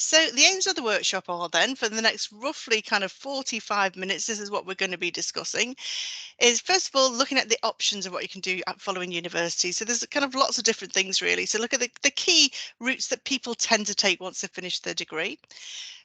So the aims of the workshop are then for the next roughly kind of 45 minutes, this is what we're going to be discussing, is first of all looking at the options of what you can do at following university. So there's kind of lots of different things really. So look at the key routes that people tend to take once they've finished their degree.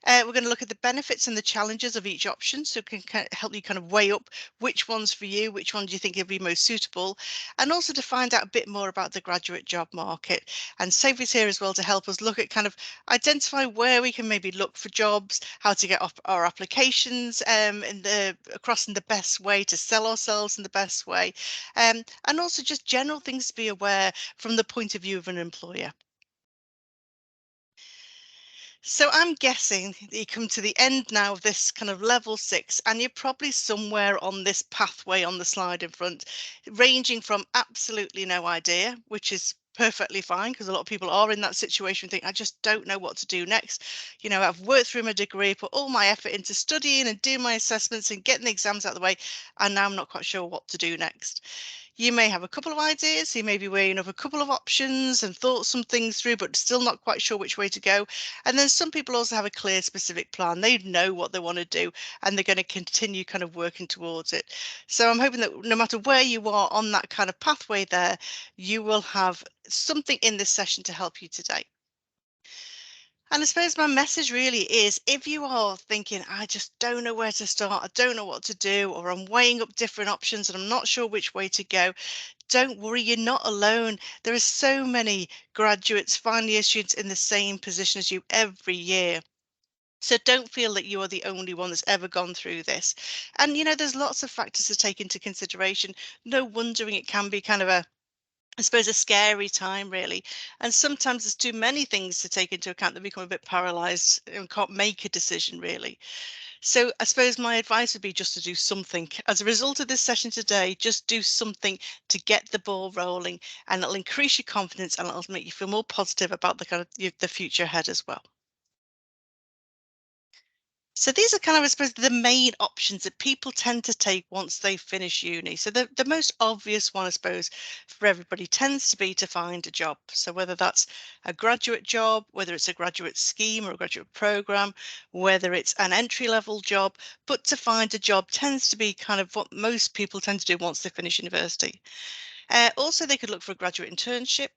We're going to look at the benefits and the challenges of each option, so it can help you kind of weigh up which one's for you, which one do you think will be most suitable, and also to find out a bit more about the graduate job market. And Sophie's here as well to help us look at kind of identify where we can maybe look for jobs, how to get off our applications across in the best way, to sell ourselves in the best way, and also just general things to be aware from the point of view of an employer. So I'm guessing that you come to the end now of this kind of level 6, and you're probably somewhere on this pathway on the slide in front, ranging from absolutely no idea, which is perfectly fine because a lot of people are in that situation, think I just don't know what to do next. You know, I've worked through my degree, put all my effort into studying and doing my assessments and getting the exams out of the way, and now I'm not quite sure what to do next. You may have a couple of ideas, you may be weighing up a couple of options and thought some things through, but still not quite sure which way to go. And then some people also have a clear, specific plan. They know what they want to do and they're going to continue kind of working towards it. So I'm hoping that no matter where you are on that kind of pathway there, you will have something in this session to help you today. And I suppose my message really is, if you are thinking, I just don't know where to start, I don't know what to do, or I'm weighing up different options and I'm not sure which way to go, don't worry, you're not alone. There are so many graduates, final year students in the same position as you every year. So don't feel that you are the only one that's ever gone through this. And, you know, there's lots of factors to take into consideration. No wondering it can be kind of I suppose, a scary time, really. And sometimes there's too many things to take into account that become a bit paralyzed and can't make a decision, really. So I suppose my advice would be just to do something. As a result of this session today, just do something to get the ball rolling, and it'll increase your confidence and it'll make you feel more positive about the kind of the future ahead as well. So these are kind of, I suppose, the main options that people tend to take once they finish uni. So the most obvious one, I suppose, for everybody tends to be to find a job. So whether that's a graduate job, whether it's a graduate scheme or a graduate program, whether it's an entry level job, but to find a job tends to be kind of what most people tend to do once they finish university. Also, they could look for a graduate internship.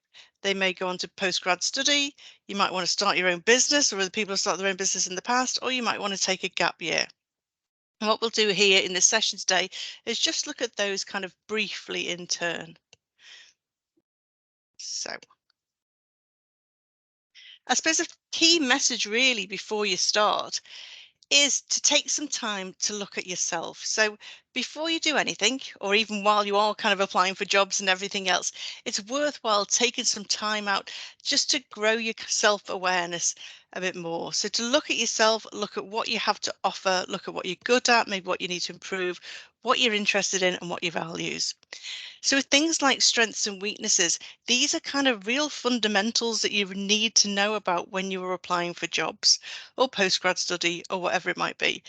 They may go on to postgrad study. You might want to start your own business, or other people have started their own business in the past, or you might want to take a gap year. And what we'll do here in this session today is just look at those kind of briefly in turn. So I suppose a key message really before you start is to take some time to look at yourself. So before you do anything, or even while you are kind of applying for jobs and everything else, it's worthwhile taking some time out just to grow your self-awareness a bit more. So to look at yourself, look at what you have to offer, look at what you're good at, maybe what you need to improve, what you're interested in and what your values. So with things like strengths and weaknesses, these are kind of real fundamentals that you need to know about when you are applying for jobs or postgrad study or whatever it might be.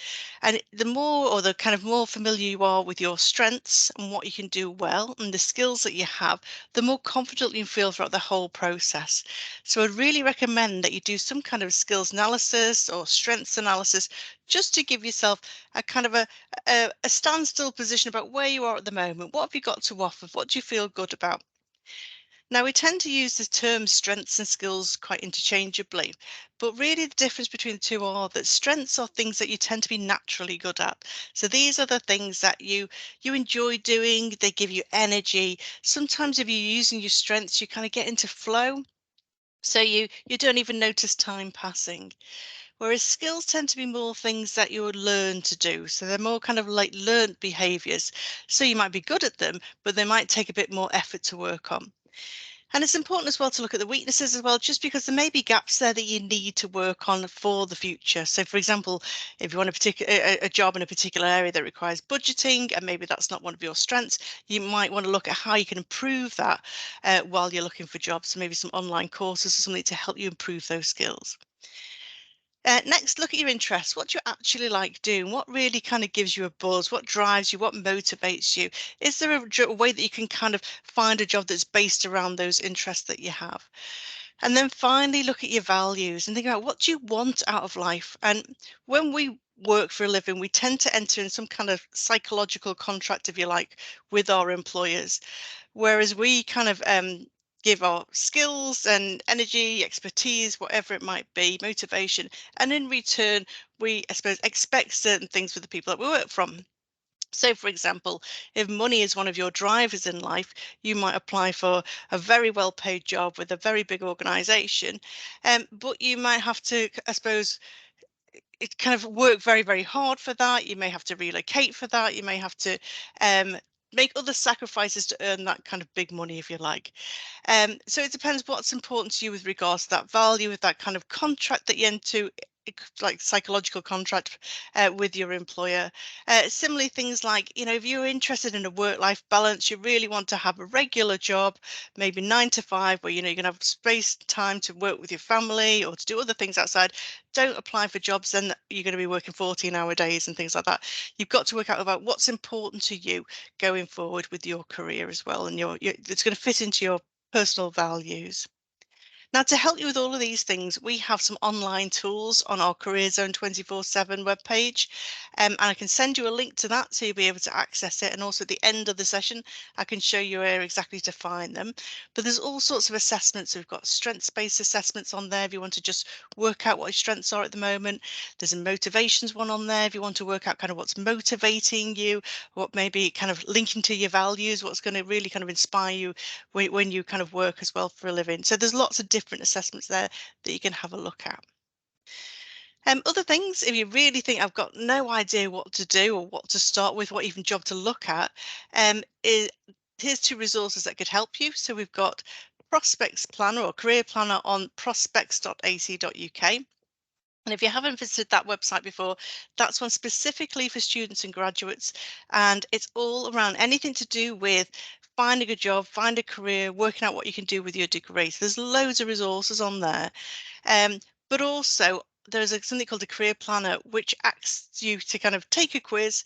And the more or the kind of more familiar you are with your strengths and what you can do well and the skills that you have, the more confident you feel throughout the whole process. So I'd really recommend that you do some kind of skills analysis or strengths analysis just to give yourself a kind of a standstill position about where you are at the moment. What have you got to offer? What do you feel good about? Now, we tend to use the term strengths and skills quite interchangeably, but really the difference between the two are that strengths are things that you tend to be naturally good at. So these are the things that you enjoy doing, they give you energy. Sometimes if you're using your strengths, you kind of get into flow. So you don't even notice time passing. Whereas skills tend to be more things that you would learn to do. So they're more kind of like learned behaviours. So you might be good at them, but they might take a bit more effort to work on. And it's important as well to look at the weaknesses as well, just because there may be gaps there that you need to work on for the future. So, for example, if you want a job in a particular area that requires budgeting, and maybe that's not one of your strengths, you might want to look at how you can improve that while you're looking for jobs. So maybe some online courses or something to help you improve those skills. Next, look at your interests. What do you actually like doing? What really kind of gives you a buzz? What drives you? What motivates you? Is there a way that you can kind of find a job that's based around those interests that you have? And then finally look at your values and think about, what do you want out of life? And when we work for a living, we tend to enter in some kind of psychological contract, if you like, with our employers. Whereas we kind of give our skills and energy, expertise, whatever it might be, motivation, and in return, we, I suppose, expect certain things for the people that we work from. So, for example, if money is one of your drivers in life, you might apply for a very well paid job with a very big organization, but you might have to, I suppose, it kind of work very, very hard for that. You may have to relocate for that. You may have to um, make other sacrifices to earn that kind of big money, if you like. So it depends what's important to you with regards to that value, with that kind of contract that you enter, like psychological contract with your employer. Similarly, things like, if you're interested in a work-life balance, you really want to have a regular job, maybe 9 to 5, where you're going to have space, time to work with your family or to do other things outside. Don't apply for jobs then you're going to be working 14-hour days and things like that. You've got to work out about what's important to you going forward with your career as well, and it's going to fit into your personal values. Now, to help you with all of these things, we have some online tools on our Career Zone 24/7 webpage. And I can send you a link to that so you'll be able to access it. And also at the end of the session, I can show you where exactly to find them. But there's all sorts of assessments. We've got strengths-based assessments on there if you want to just work out what your strengths are at the moment. There's a motivations one on there if you want to work out kind of what's motivating you, what maybe kind of linking to your values, what's going to really kind of inspire you when you kind of work as well for a living. So there's lots of different assessments there that you can have a look at. Other things, if you really think I've got no idea what to do or what to start with, what even job to look at, here's 2 resources that could help you. So we've got Prospects Planner or Career Planner on prospects.ac.uk. And if you haven't visited that website before, that's one specifically for students and graduates. And it's all around anything to do with finding a job, find a career, working out what you can do with your degree. So there's loads of resources on there. But also there's something called a career planner, which asks you to kind of take a quiz,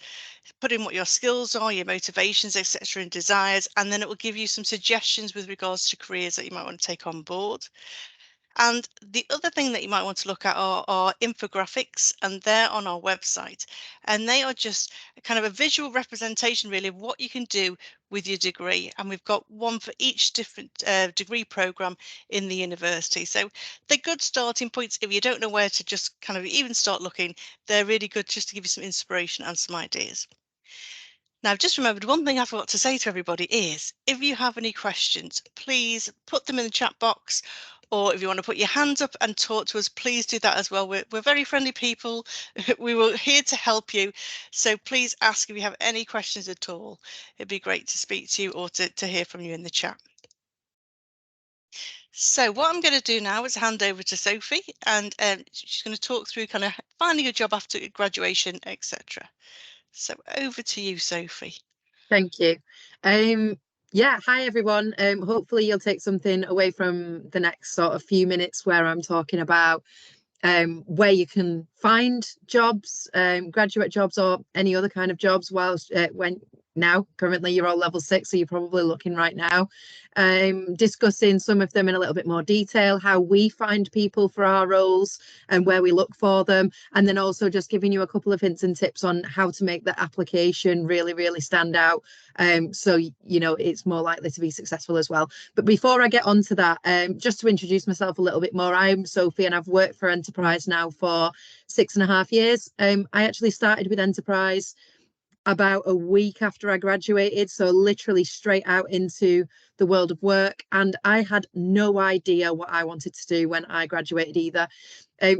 put in what your skills are, your motivations, etc., and desires, and then it will give you some suggestions with regards to careers that you might want to take on board. And the other thing that you might want to look at are infographics, and they're on our website. And they are just kind of a visual representation, really, of what you can do with your degree. And we've got one for each different degree programme in the university. So they're good starting points if you don't know where to just kind of even start looking. They're really good just to give you some inspiration and some ideas. Now, I've just remembered one thing I forgot to say to everybody is, if you have any questions, please put them in the chat box, or if you want to put your hands up and talk to us, please do that as well. We're very friendly people. We were here to help you. So please ask if you have any questions at all. It'd be great to speak to you or to hear from you in the chat. So what I'm going to do now is hand over to Sophie, and she's going to talk through kind of finding a job after graduation, etc. So over to you, Sophie. Thank you. Yeah, hi everyone. Hopefully you'll take something away from the next sort of few minutes where I'm talking about where you can find jobs, graduate jobs or any other kind of jobs whilst currently you're all level 6, so you're probably looking right now. Discussing some of them in a little bit more detail, how we find people for our roles and where we look for them, and then also just giving you a couple of hints and tips on how to make the application really stand out, so you know it's more likely to be successful as well. But before I get on to that, just to introduce myself a little bit more, I'm Sophie and I've worked for Enterprise now for 6.5 years. I actually started with Enterprise about a week after I graduated, so literally straight out into the world of work, and I had no idea what I wanted to do when I graduated either.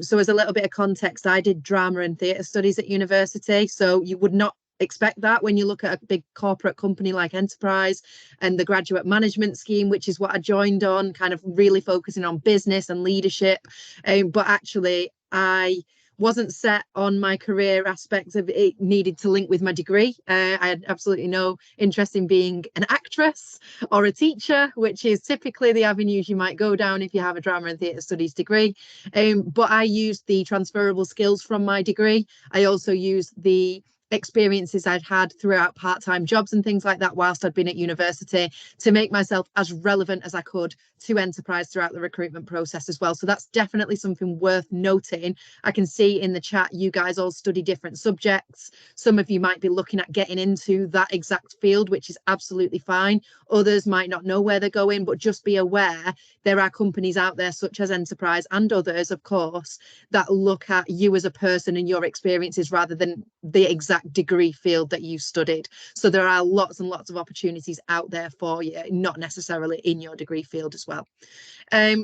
So as a little bit of context, I did drama and theatre studies at university, so you would not expect that when you look at a big corporate company like Enterprise and the graduate management scheme, which is what I joined on, kind of really focusing on business and leadership. But actually I wasn't set on my career aspects of it needed to link with my degree. I had absolutely no interest in being an actress or a teacher, which is typically the avenues you might go down if you have a drama and theatre studies degree. But I used the transferable skills from my degree. I also used the experiences I'd had throughout part-time jobs and things like that whilst I'd been at university, to make myself as relevant as I could to enterprise throughout the recruitment process as well. So that's definitely something worth noting. I can see in the chat you guys all study different subjects. Some of you might be looking at getting into that exact field, which is absolutely fine. Others might not know where they're going, but just be aware there are companies out there such as Enterprise and others, of course, that look at you as a person and your experiences rather than the exact degree field that you studied. So there are lots and lots of opportunities out there for you, not necessarily in your degree field as well.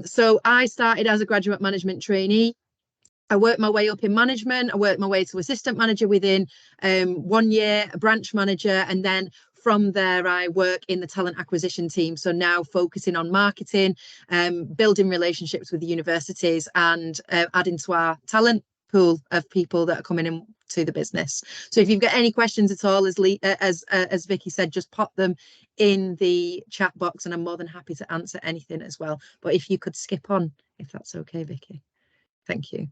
So I started as a graduate management trainee. I worked my way up in management. I worked my way to assistant manager within 1 year, a branch manager, and then from there, I work in the talent acquisition team. So now focusing on marketing, building relationships with the universities, and adding to our talent pool of people that are coming in to the business. So if you've got any questions at all, as Vicky said, just pop them in the chat box, and I'm more than happy to answer anything as well. But if you could skip on, if that's okay, Vicky. Thank you.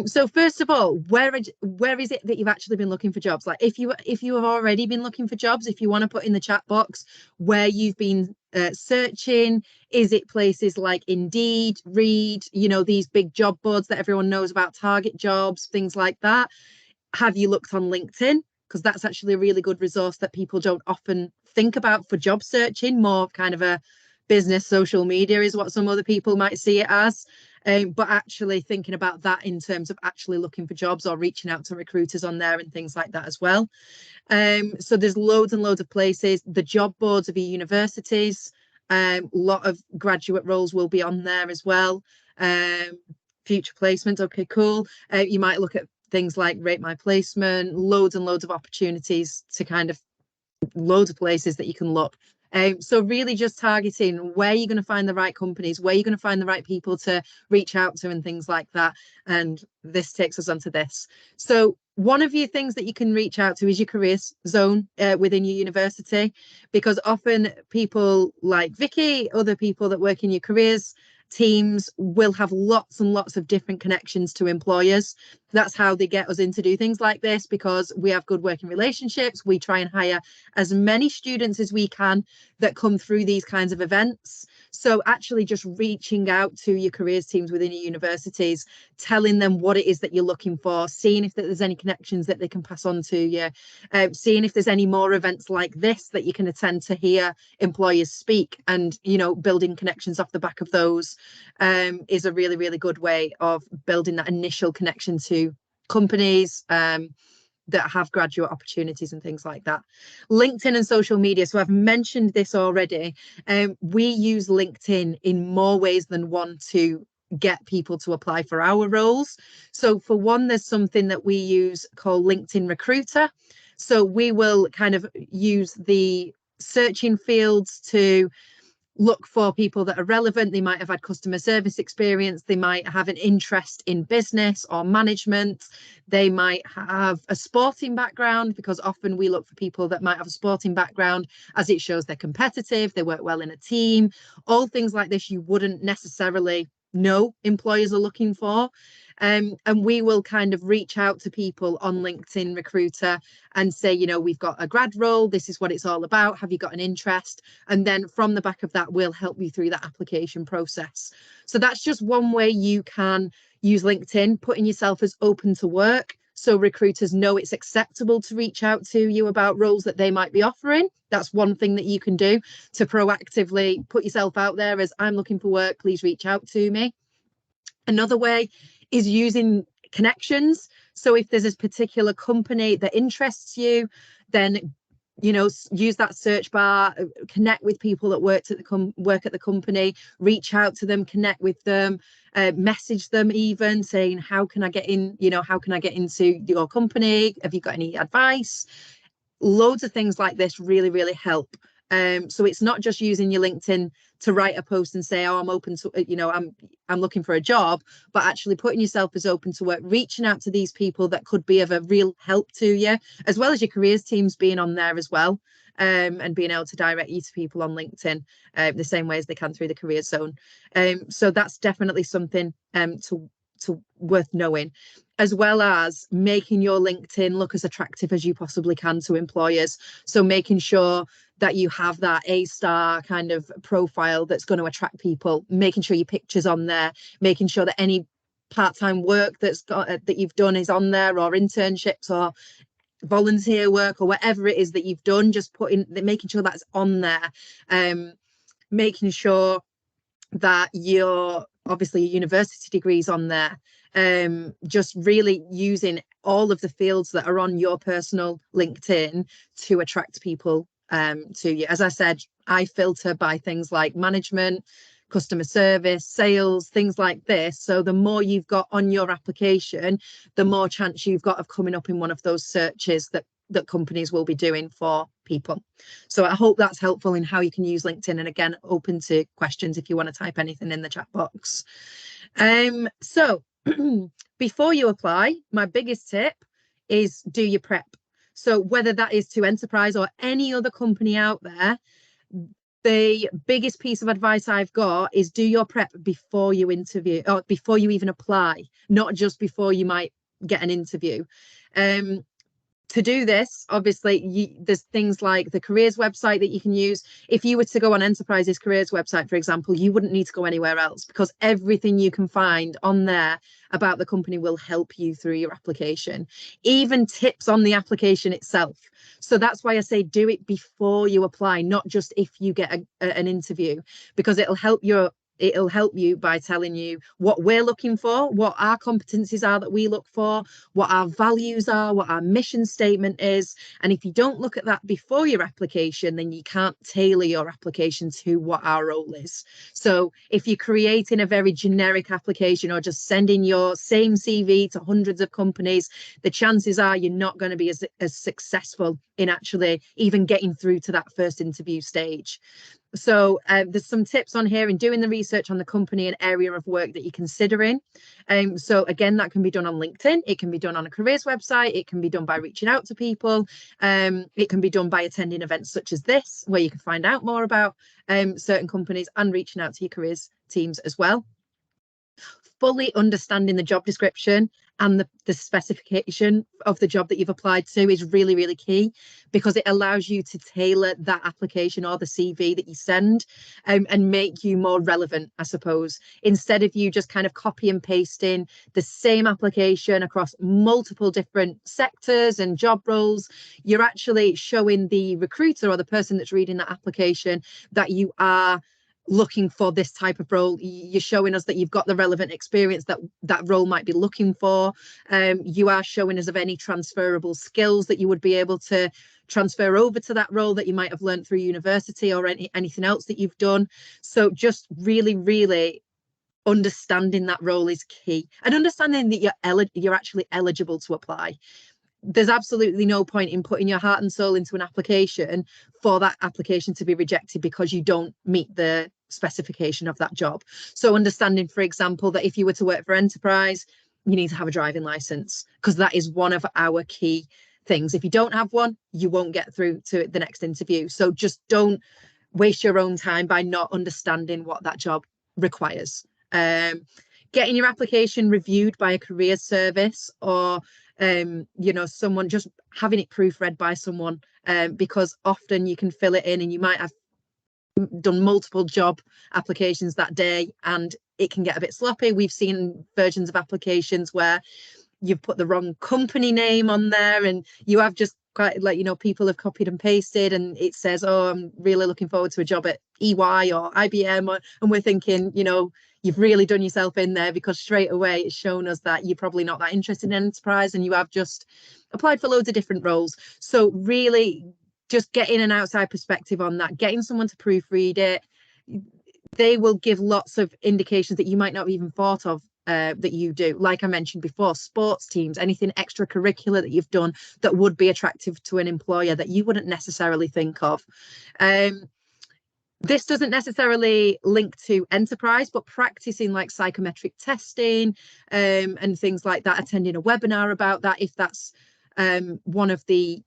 So first of all, where is it that you've actually been looking for jobs? Like if you have already been looking for jobs, if you want to put in the chat box where you've been searching, is it places like Indeed, Reed, you know, these big job boards that everyone knows about, Target Jobs, things like that? Have you looked on LinkedIn? Because that's actually a really good resource that people don't often think about for job searching, more kind of a business social media is what some other people might see it as. But actually thinking about that in terms of actually looking for jobs or reaching out to recruiters on there and things like that as well. So there's loads and loads of places. The job boards of your universities, a lot of graduate roles will be on there as well. Future placements, okay, cool. You might look at things like Rate My Placement, loads and loads of opportunities to kind of loads of places that you can look. So really just targeting where you're going to find the right companies, where you're going to find the right people to reach out to and things like that. And this takes us onto this. So one of your things that you can reach out to is your careers zone within your university, because often people like Vicky, other people that work in your careers teams will have lots and lots of different connections to employers. That's how they get us in to do things like this, because we have good working relationships. We try and hire as many students as we can that come through these kinds of events. So actually just reaching out to your careers teams within your universities, telling them what it is that you're looking for, seeing if there's any connections that they can pass on to you, seeing if there's any more events like this that you can attend to hear employers speak, and, you know, building connections off the back of those is a really, really good way of building that initial connection to companies that have graduate opportunities and things like that. LinkedIn and social media. So I've mentioned this already. We use LinkedIn in more ways than one to get people to apply for our roles. So for one, there's something that we use called LinkedIn Recruiter. So we will kind of use the searching fields to look for people that are relevant. They might have had customer service experience. They might have an interest in business or management. They might have a sporting background, because often we look for people that might have a sporting background, as it shows they're competitive, they work well in a team, all things like this you wouldn't necessarily know employers are looking for. And we will kind of reach out to people on LinkedIn Recruiter and say, you know, we've got a grad role. This is what it's all about. Have you got an interest? And then from the back of that, we'll help you through that application process. So that's just one way you can use LinkedIn, putting yourself as open to work, so recruiters know it's acceptable to reach out to you about roles that they might be offering. That's one thing that you can do to proactively put yourself out there as, I'm looking for work, please reach out to me. Another way is using connections. So if there's a particular company that interests you, then, you know, use that search bar, connect with people that work at the company, reach out to them, connect with them, message them, even saying, how can I get in, you know, how can I get into your company? Have you got any advice? Loads of things like this really, really help. So it's not just using your LinkedIn to write a post and say, oh, I'm open to, you know, I'm looking for a job, but actually putting yourself as open to work, reaching out to these people that could be of a real help to you, as well as your careers teams being on there as well, and being able to direct you to people on LinkedIn the same way as they can through the career zone. So that's definitely something worth knowing, as well as making your LinkedIn look as attractive as you possibly can to employers. So making sure that you have that A-star kind of profile that's going to attract people, making sure your picture's on there, making sure that any part-time work that you've done is on there, or internships or volunteer work or whatever it is that you've done, just making sure that's on there. Making sure that your obviously your university degrees on there. Just really using all of the fields that are on your personal LinkedIn to attract people to you. As I said, I filter by things like management, customer service, sales, things like this. So the more you've got on your application, the more chance you've got of coming up in one of those searches that companies will be doing for people. So I hope that's helpful in how you can use LinkedIn. And again, open to questions if you want to type anything in the chat box. So before you apply, my biggest tip is do your prep. So whether that is to Enterprise or any other company out there, the biggest piece of advice I've got is do your prep before you interview, or before you even apply, not just before you might get an interview. To do this, obviously, there's things like the careers website that you can use. If you were to go on Enterprise's careers website, for example, you wouldn't need to go anywhere else, because everything you can find on there about the company will help you through your application, even tips on the application itself. So that's why I say do it before you apply, not just if you get an interview, because it'll help you by telling you what we're looking for, what our competencies are that we look for, what our values are, what our mission statement is. And if you don't look at that before your application, then you can't tailor your application to what our role is. So if you're creating a very generic application or just sending your same CV to hundreds of companies, the chances are you're not going to be as successful in actually even getting through to that first interview stage. So there's some tips on here in doing the research on the company and area of work that you're considering. So again, that can be done on LinkedIn. It can be done on a careers website. It can be done by reaching out to people. It can be done by attending events such as this, where you can find out more about certain companies, and reaching out to your careers teams as well. Fully understanding the job description and the specification of the job that you've applied to is really, really key, because it allows you to tailor that application or the CV that you send and make you more relevant, I suppose. Instead of you just kind of copy and pasting the same application across multiple different sectors and job roles, you're actually showing the recruiter or the person that's reading that application that you are looking for this type of role. You're showing us that you've got the relevant experience that role might be looking for. You are showing us of any transferable skills that you would be able to transfer over to that role that you might have learned through university, or anything else that you've done. So just really, really understanding that role is key, and understanding that you're actually eligible to apply. There's absolutely no point in putting your heart and soul into an application for that application to be rejected because you don't meet the specification of that job. So understanding, for example, that if you were to work for Enterprise, you need to have a driving license, because that is one of our key things. If you don't have one, you won't get through to the next interview. So just don't waste your own time by not understanding what that job requires. Getting your application reviewed by a career service, or someone, just having it proofread by someone, because often you can fill it in and you might have done multiple job applications that day and it can get a bit sloppy. We've seen versions of applications where you've put the wrong company name on there, and you have just quite people have copied and pasted, and it says, oh, I'm really looking forward to a job at EY or IBM, and we're thinking, you've really done yourself in there, because straight away it's shown us that you're probably not that interested in Enterprise and you have just applied for loads of different roles. So really just getting an outside perspective on that, getting someone to proofread it. They will give lots of indications that you might not have even thought of that you do. Like I mentioned before, sports teams, anything extracurricular that you've done that would be attractive to an employer that you wouldn't necessarily think of. This doesn't necessarily link to Enterprise, but practicing like psychometric testing and things like that, attending a webinar about that, if that's one of the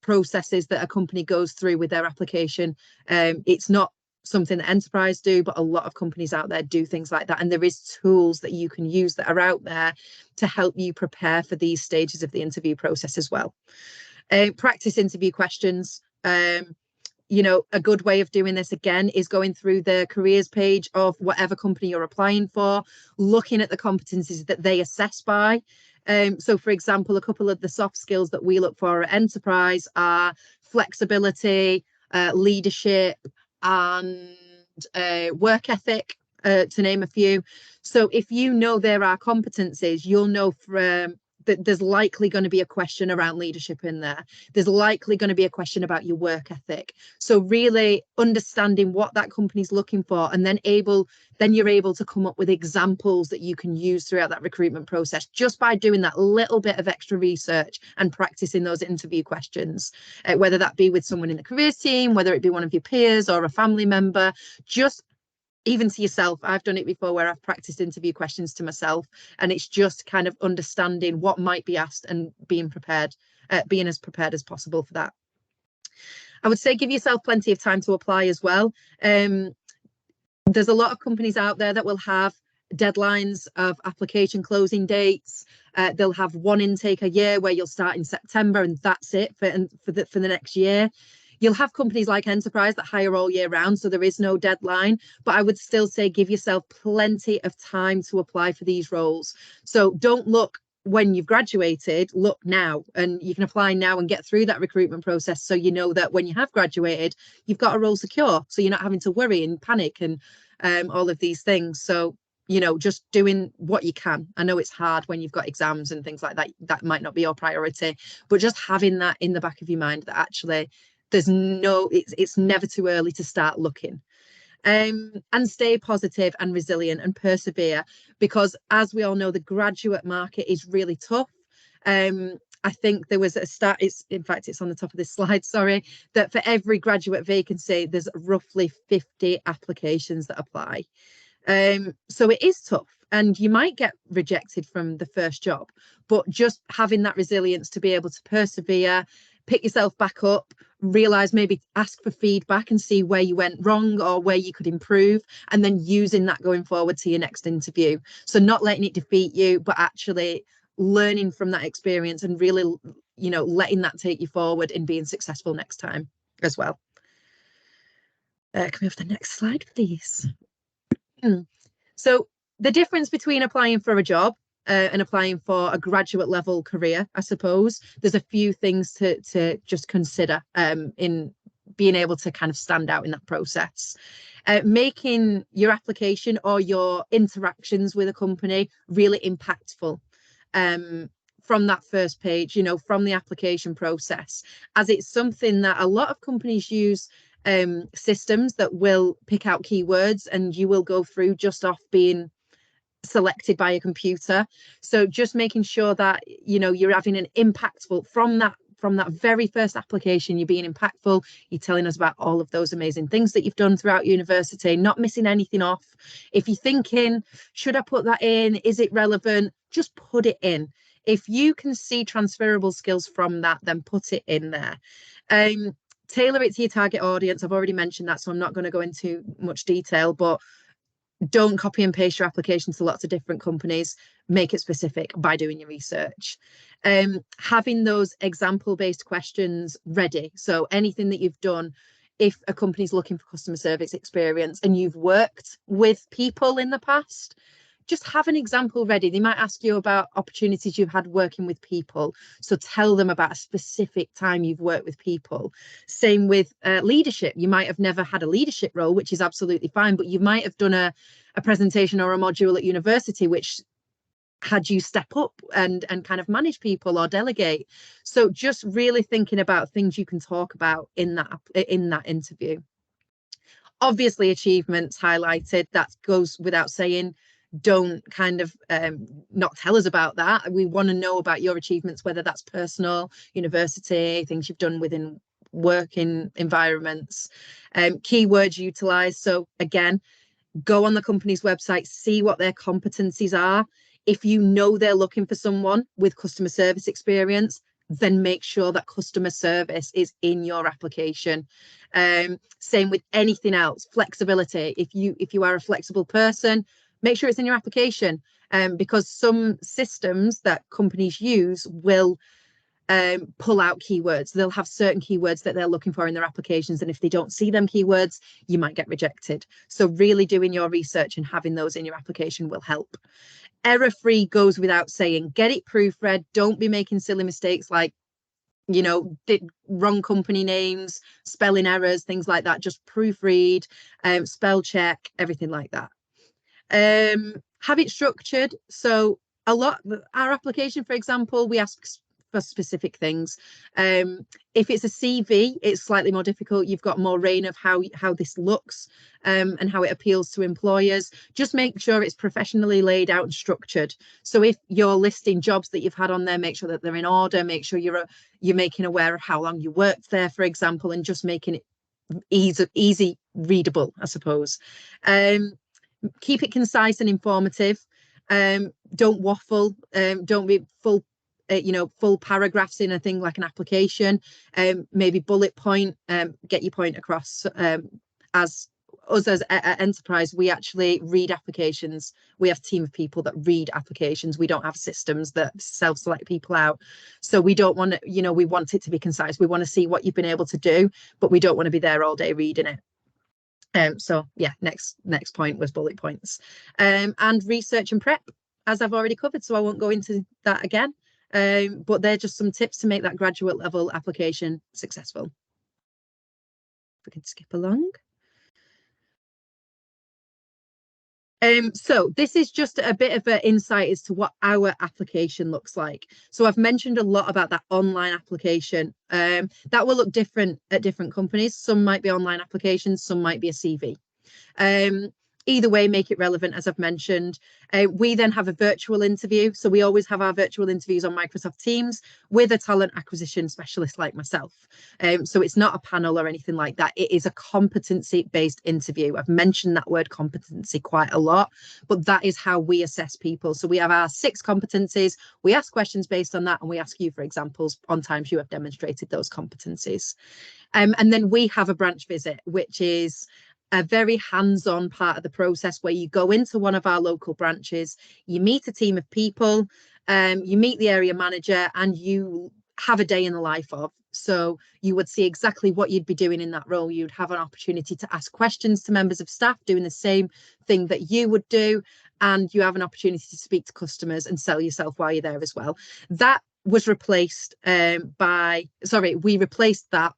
processes that a company goes through with their application. It's not something that enterprise do, but a lot of companies out there do things like that. And there is tools that you can use that are out there to help you prepare for these stages of the interview process as well. Practice interview questions. A good way of doing this again is going through the careers page of whatever company you're applying for, looking at the competencies that they assess by. So, for example, a couple of the soft skills that we look for at enterprise are flexibility, leadership, and work ethic, to name a few. So, if you know there are competencies, you'll know from that there's likely going to be a question around leadership in there. There's likely going to be a question about your work ethic. So really understanding what that company's looking for, and then you're able to come up with examples that you can use throughout that recruitment process just by doing that little bit of extra research and practicing those interview questions, whether that be with someone in the careers team, whether it be one of your peers or a family member. Just even to yourself, I've done it before where I've practiced interview questions to myself, and it's just kind of understanding what might be asked and being prepared, being as prepared as possible for that. I would say give yourself plenty of time to apply as well. There's a lot of companies out there that will have deadlines of application closing dates. They'll have one intake a year where you'll start in September and that's it for the next year. You'll have companies like Enterprise that hire all year round, so there is no deadline. But I would still say give yourself plenty of time to apply for these roles. So don't look when you've graduated, look now, and you can apply now and get through that recruitment process, so you know that when you have graduated, you've got a role secure, so you're not having to worry and panic and all of these things. So just doing what you can. I know it's hard when you've got exams and things like that. That might not be your priority, but just having that in the back of your mind that actually it's never too early to start looking. And stay positive and resilient and persevere, because as we all know, the graduate market is really tough. I think there was a stat, in fact it's on the top of this slide, sorry, that for every graduate vacancy there's roughly 50 applications that apply. So it is tough, and you might get rejected from the first job, but just having that resilience to be able to persevere, pick yourself back up, realize, maybe ask for feedback and see where you went wrong or where you could improve, and then using that going forward to your next interview. So not letting it defeat you, but actually learning from that experience and really, letting that take you forward in being successful next time as well. Can we have the next slide, please? So the difference between applying for a job and applying for a graduate level career, I suppose, there's a few things to just consider in being able to kind of stand out in that process. Making your application or your interactions with a company really impactful from that first page, from the application process, as it's something that a lot of companies use systems that will pick out keywords, and you will go through just off being selected by a computer. So just making sure that you're having an impactful from that very first application. You're being impactful, you're telling us about all of those amazing things that you've done throughout university, not missing anything off. If you're thinking, should I put that in, is it relevant, just put it in. If you can see transferable skills from that, then put it in there. Tailor it to your target audience. I've already mentioned that, so I'm not going to go into much detail, but don't copy and paste your application to lots of different companies. Make it specific by doing your research. Having those example-based questions ready. So anything that you've done, if a company's looking for customer service experience and you've worked with people in the past, just have an example ready. They might ask you about opportunities you've had working with people, so tell them about a specific time you've worked with people. Same with leadership. You might have never had a leadership role, which is absolutely fine, but you might have done a presentation or a module at university which had you step up and kind of manage people or delegate. So just really thinking about things you can talk about in that interview. Obviously achievements highlighted, that goes without saying. Don't kind of not tell us about that. We want to know about your achievements, whether that's personal, university, things you've done within working environments. Keywords utilized. So again, go on the company's website, see what their competencies are. If you know they're looking for someone with customer service experience, then make sure that customer service is in your application. Same with anything else. Flexibility. If you are a flexible person, make sure it's in your application, because some systems that companies use will pull out keywords. They'll have certain keywords that they're looking for in their applications, and if they don't see them keywords, you might get rejected. So really doing your research and having those in your application will help. Error-free goes without saying. Get it proofread. Don't be making silly mistakes like, wrong company names, spelling errors, things like that. Just proofread, spell check, everything like that. Have it structured. So our application, for example, we ask for specific things. If it's a CV, it's slightly more difficult. You've got more reign of how this looks, and how it appeals to employers. Just make sure it's professionally laid out and structured. So if you're listing jobs that you've had on there, make sure that they're in order. Make sure you're making aware of how long you worked there, for example, and just making it easy readable, I suppose. Keep it concise and informative. Don't waffle. Don't be full paragraphs in a thing like an application. Maybe bullet point. Get your point across. As us as enterprise, we actually read applications. We have a team of people that read applications. We don't have systems that self-select people out. So we don't want to, we want it to be concise. We want to see what you've been able to do, but we don't want to be there all day reading it. So yeah, next point was bullet points, and research and prep, as I've already covered, so I won't go into that again. But they're just some tips to make that graduate level application successful. If we can skip along. So this is just a bit of an insight as to what our application looks like. So I've mentioned a lot about that online application. That will look different at different companies. Some might be online applications, some might be a CV. Either way, make it relevant, as I've mentioned. We then have a virtual interview. So we always have our virtual interviews on Microsoft Teams with a talent acquisition specialist like myself. So it's not a panel or anything like that. It is a competency-based interview. I've mentioned that word competency quite a lot, but that is how we assess people. So we have our 6 competencies. We ask questions based on that, and we ask you for examples on times you have demonstrated those competencies. And then we have a branch visit, which is a very hands-on part of the process where you go into one of our local branches, you meet a team of people, you meet the area manager, and you have a day in the life of. So you would see exactly what you'd be doing in that role. You'd have an opportunity to ask questions to members of staff doing the same thing that you would do, and you have an opportunity to speak to customers and sell yourself while you're there as well. That was replaced we replaced that.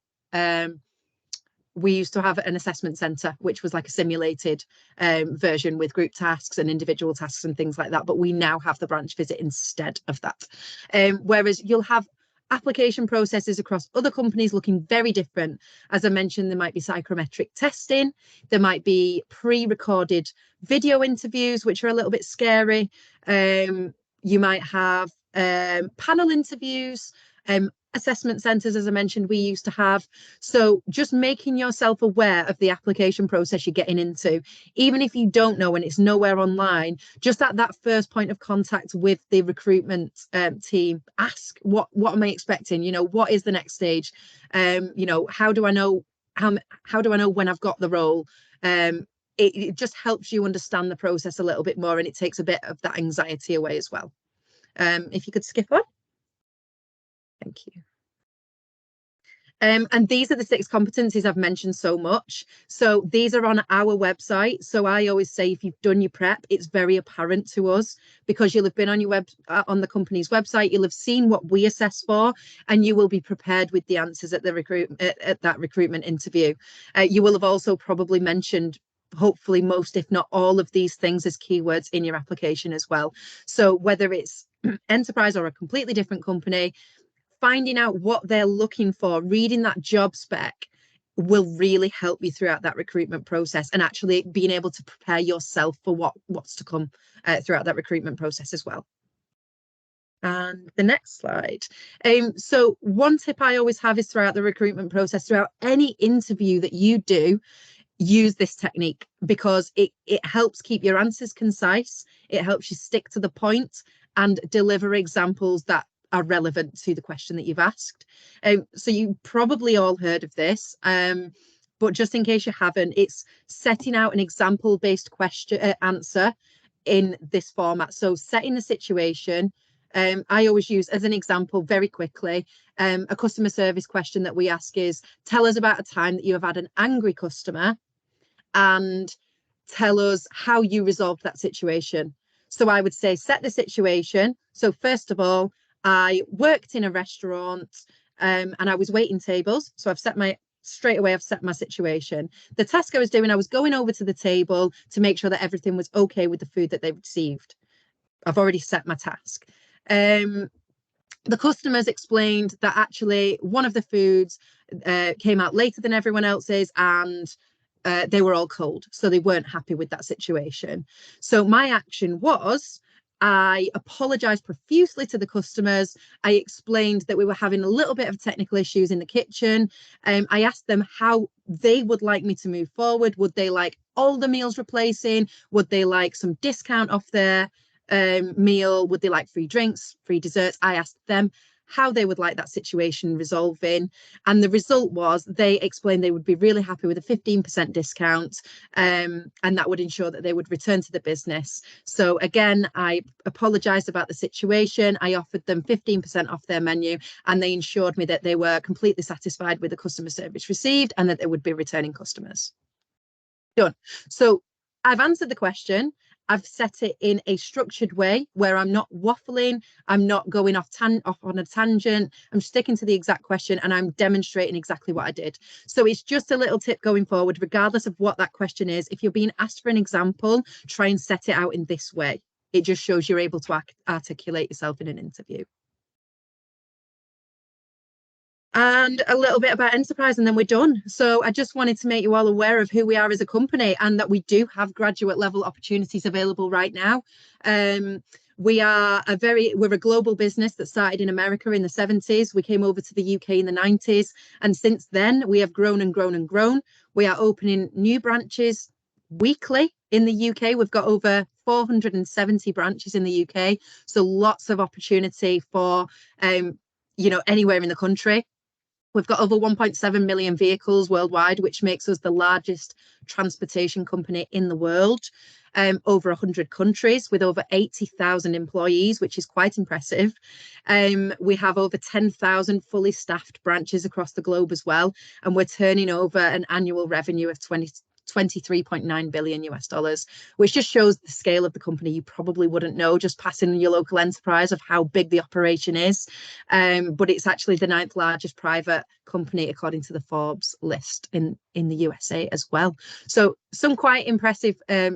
We used to have an assessment centre, which was like a simulated version with group tasks and individual tasks and things like that. But we now have the branch visit instead of that. Whereas you'll have application processes across other companies looking very different. As I mentioned, there might be psychometric testing. There might be pre-recorded video interviews, which are a little bit scary. You might have panel interviews, assessment centres, as I mentioned, we used to have. So just making yourself aware of the application process you're getting into, even if you don't know and it's nowhere online, just at that first point of contact with the recruitment team, ask what am I expecting? What is the next stage? How do I know how do I know when I've got the role? It just helps you understand the process a little bit more, and it takes a bit of that anxiety away as well. If you could skip on. Thank you. And these are the 6 competencies I've mentioned so much. So these are on our website. So I always say, if you've done your prep, it's very apparent to us, because you'll have been on your on the company's website. You'll have seen what we assess for, and you will be prepared with the answers at that recruitment interview. You will have also probably mentioned, hopefully most, if not all, of these things as keywords in your application as well. So whether it's enterprise or a completely different company, finding out what they're looking for, reading that job spec will really help you throughout that recruitment process, and actually being able to prepare yourself for what's to come throughout that recruitment process as well. And the next slide. So one tip I always have is, throughout the recruitment process, throughout any interview that you do, use this technique, because it helps keep your answers concise. It helps you stick to the point and deliver examples that are relevant to the question that you've asked. So you probably all heard of this, but just in case you haven't, it's setting out an example-based question answer in this format. So setting the situation. I always use as an example very quickly. A customer service question that we ask is, tell us about a time that you have had an angry customer and tell us how you resolved that situation. So I would say, set the situation. So first of all, I worked in a restaurant and I was waiting tables. So straight away, I've set my situation. The task I was doing, I was going over to the table to make sure that everything was okay with the food that they received. I've already set my task. The customers explained that actually one of the foods came out later than everyone else's, and they were all cold, so they weren't happy with that situation. So my action was, I apologized profusely to the customers. I explained that we were having a little bit of technical issues in the kitchen. I asked them how they would like me to move forward. Would they like all the meals replacing? Would they like some discount off their meal? Would they like free drinks, free desserts? I asked them how they would like that situation resolving. And the result was they explained they would be really happy with a 15% discount, and that would ensure that they would return to the business. So again, I apologized about the situation. I offered them 15% off their menu, and they ensured me that they were completely satisfied with the customer service received and that they would be returning customers. Done. So I've answered the question. I've set it in a structured way where I'm not waffling, I'm not going off on a tangent, I'm sticking to the exact question and I'm demonstrating exactly what I did. So it's just a little tip going forward, regardless of what that question is. If you're being asked for an example, try and set it out in this way. It just shows you're able to articulate yourself in an interview. And a little bit about Enterprise, and then we're done. So I just wanted to make you all aware of who we are as a company and that we do have graduate level opportunities available right now. We're a global business that started in America in the 70s. We came over to the UK in the 90s. And since then, we have grown and grown and grown. We are opening new branches weekly in the UK. We've got over 470 branches in the UK. So lots of opportunity for, anywhere in the country. We've got over 1.7 million vehicles worldwide, which makes us the largest transportation company in the world. Over 100 countries with over 80,000 employees, which is quite impressive. We have over 10,000 fully staffed branches across the globe as well. And we're turning over an annual revenue of 23.9 billion US dollars, which just shows the scale of the company. You probably wouldn't know just passing your local enterprise of how big the operation is. But it's actually the 9th largest private company according to the Forbes list in the USA as well. So some quite impressive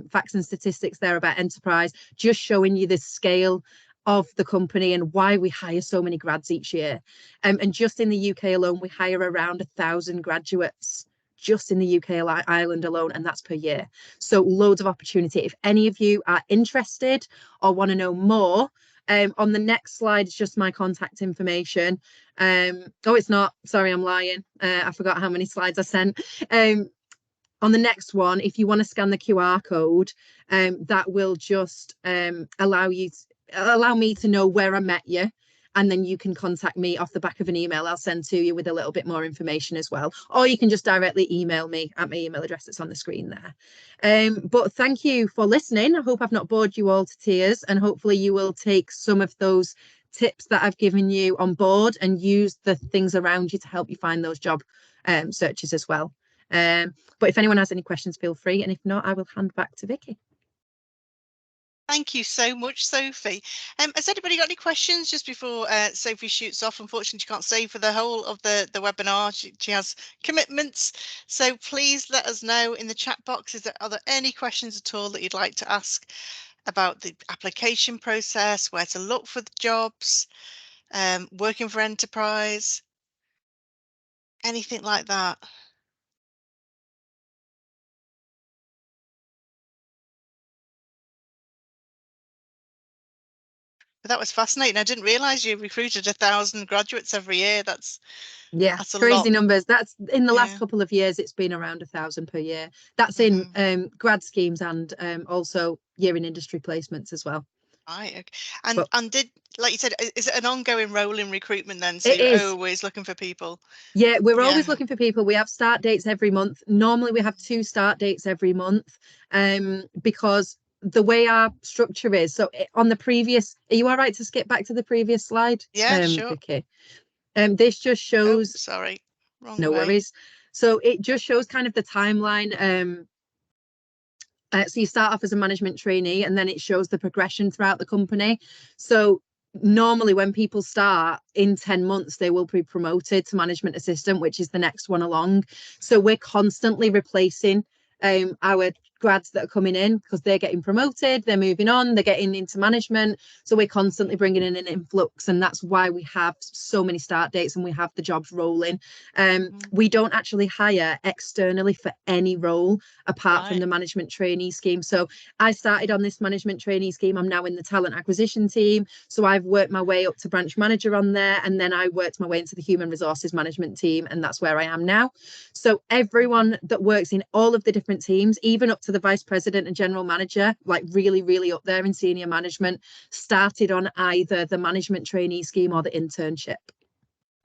facts and statistics there about Enterprise, just showing you the scale of the company and why we hire so many grads each year. And just in the UK alone, we hire around 1,000 graduates just in the UK Ireland alone, and that's per year. So loads of opportunity. If any of you are interested or want to know more, on the next slide is just my contact information. It's not. Sorry, I'm lying. I forgot how many slides I sent. On the next one, if you want to scan the QR code, that will just allow me to know where I met you. And then you can contact me off the back of an email I'll send to you with a little bit more information as well. Or you can just directly email me at my email address that's on the screen there. But thank you for listening. I hope I've not bored you all to tears, and hopefully you will take some of those tips that I've given you on board and use the things around you to help you find those job searches as well. But if anyone has any questions, feel free. And if not, I will hand back to Vicky. Thank you so much, Sophie. Has anybody got any questions just before Sophie shoots off? Unfortunately, she can't stay for the whole of the webinar. She has commitments. So please let us know in the chat box. Are there any questions at all that you'd like to ask about the application process, where to look for the jobs, working for Enterprise, anything like that? But that was fascinating. I didn't realize you recruited 1,000 graduates every year. That's a crazy lot. numbers. That's in the last couple of years, it's been around 1,000 per year. That's in grad schemes and also year in industry placements as well. Right. Okay. But And did, like you said, is it an ongoing role in recruitment then? So it you're is. always looking for people. Yeah, we're always Yeah. looking for people. We have start dates every month. Normally, we have two start dates every month, because the way our structure is. So on the previous, are you all right to skip back to the previous slide, Yeah, sure. Vicky? This just Oh, shows, sorry. Wrong no way. worries. So it just shows kind of the timeline. So you start off as a management trainee, and then it shows the progression throughout the company. So normally when people start in 10 months, they will be promoted to management assistant, which is the next one along. So we're constantly replacing our grads that are coming in because they're getting promoted, they're moving on, they're getting into management. So we're constantly bringing in an influx, and that's why we have so many start dates and we have the jobs rolling. Mhm. We don't actually hire externally for any role apart from Right. the management trainee scheme. So I started on this management trainee scheme. I'm now in the talent acquisition team. So I've worked my way up to branch manager on there. And then I worked my way into the human resources management team. And that's where I am now. So everyone that works in all of the different teams, even up to the vice president and general manager, like really, really up there in senior management, started on either the management trainee scheme or the internship.